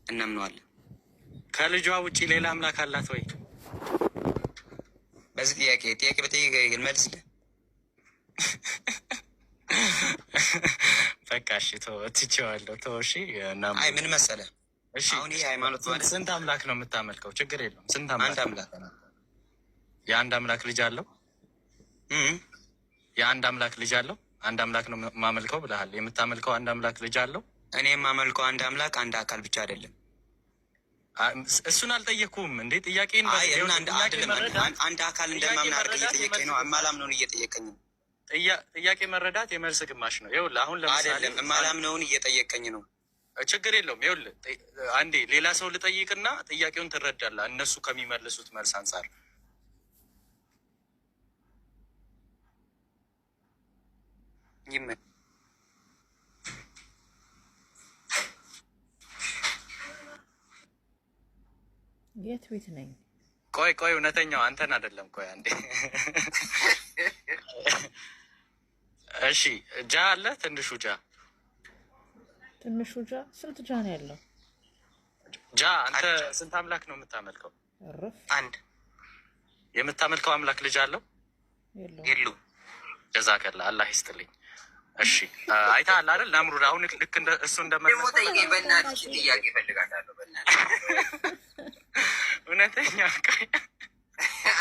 እናምነዋለን። ከልጇ ውጪ ሌላ አምላክ አላት ወይ? በዚህ ጥያቄ በጥያቄ ግን መልስልህ። በቃ እሺ ትቼዋለሁ። ተው እሺ። አይ ምን መሰለህ፣ እሺ አሁን ይሄ ሃይማኖት ማለት ስንት አምላክ ነው የምታመልከው? ችግር የለውም። ስንት አንድ አምላክ። የአንድ አምላክ ልጅ አለው? የአንድ አምላክ ልጅ አለው? አንድ አምላክ ነው የማመልከው ብለሃል። የምታመልከው አንድ አምላክ ልጅ አለው? እኔ የማመልከው አንድ አምላክ አንድ አካል ብቻ አይደለም። እሱን አልጠየኩም እንዴ? ጥያቄን አንድ አካል እንደማምን አድርገህ እየጠየቀኝ ነው። የማላምነውን እየጠየቀኝ ነው። ጥያቄ መረዳት የመልስ ግማሽ ነው። ይኸውልህ አሁን ለምሳሌ የማላምነውን እየጠየቀኝ ነው። ችግር የለውም። ይኸውልህ አንዴ ሌላ ሰው ልጠይቅና ጥያቄውን ትረዳለህ። እነሱ ከሚመልሱት መልስ አንጻር የት ቤት ነኝ? ቆይ እውነተኛው አንተን አይደለም። ቆይ አንዴ እሺ። ጃ አለ? ትንሹ ጃ ስንት ጃ ነው ያለው? ጃ አንተ ስንት አምላክ ነው የምታመልከው? አንድ። የምታመልከው አምላክ ልጅ አለው? የሉ። ጀዛከላ አላህ ይስጥልኝ። እሺ አይተሃል አይደል? ናምሩድ አሁን ልክ እንደ እሱ እንደመለሰ በእናትህ ጥያቄ እፈልጋለሁ። በእናትህ እውነተኛ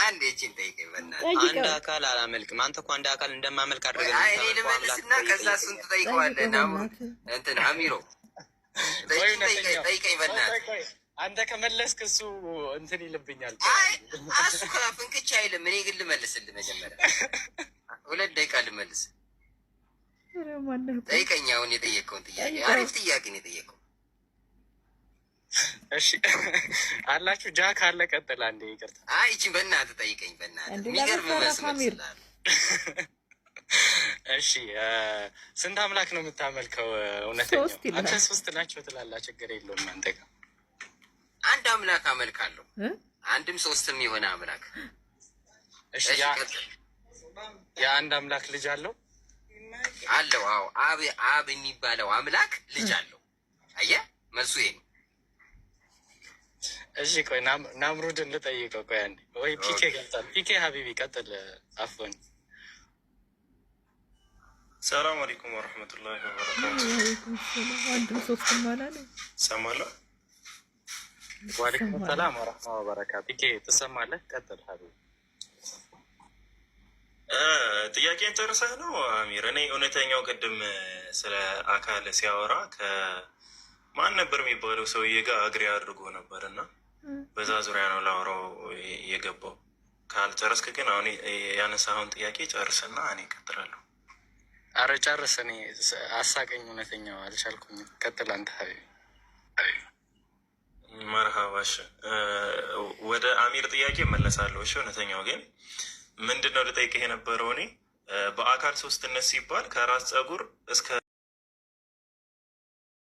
አንድ እጅን ጠይቀኝ በእናትህ። አንድ አካል አላመልክም። አንተ እኮ አንድ አካል እንደማመልክ አድርገህ እኔ ልመልስና ከዛ እሱን ትጠይቀዋለህ። እንትን አሚሮ ጠይቀኝ በእናትህ። አንተ ከመለስክ እሱ እንትን ይልብኛል። እሱ ፍንክቻ አይልም። እኔ ግን ልመልስልህ መጀመሪያ 2 ደቂቃ ልመልስ። ጠይቀኝ አሁን የጠየቀውን ጥያቄ። አሪፍ ጥያቄ ነው የጠየቀው። እሺ አላችሁ ጃ ካለ ቀጥል። አንዴ ይቅርታ። ይቺን በእናትህ ጠይቀኝ በእናትህ። የሚገርም መልስ መልስልሃል። እሺ ስንት አምላክ ነው የምታመልከው? እውነተኛው አንተ 3 ናቸው ትላለህ። ችግር የለውም። አንተ ጋር አንድ አምላክ አመልካለሁ። አንድም 3ም የሆነ አምላክ። እሺ የአንድ አምላክ ልጅ አለው? አለው። አዎ አብ የሚባለው አምላክ ልጅ አለው። አየህ መልሱ ይሄ ነው። እሺ ቆይ ናምሩድን ልጠይቀው። ቆይ አንዴ ወይ ፒኬ ገብቷል። ፒኬ ሀቢቢ ቀጥል። አፎን ሰላም አለይኩም ወረህመቱላሂ ወበረካቱ። አንድም 3ም አላለም። ሰማለሁ። ዋሌኩም ሰላም ወረህመቱላሂ ወበረካቱ። ፒኬ ትሰማለህ? ቀጥል ሀቢቢ። ጥያቄን ጨርሰህ ነው አሚር? እኔ እውነተኛው ቅድም ስለ አካል ሲያወራ ከማን ነበር የሚባለው ሰውዬ ጋር አግሬ አድርጎ ነበር እና በዛ ዙሪያ ነው ላወራው የገባው። ካልጨረስክ ግን አሁን ያነሳኸውን ጥያቄ ጨርስና እኔ እቀጥላለሁ። አረ ጨርስ። እኔ አሳቀኝ። እውነተኛው አልቻልኩኝም። ቀጥል አንተ ሀቢቢ። መርሃባሽ ወደ አሚር ጥያቄ እመለሳለሁ። እሺ እውነተኛው ግን ምንድን ነው ልጠይቅህ የነበረው እኔ በአካል 3ነት ሲባል ከራስ ፀጉር እስከ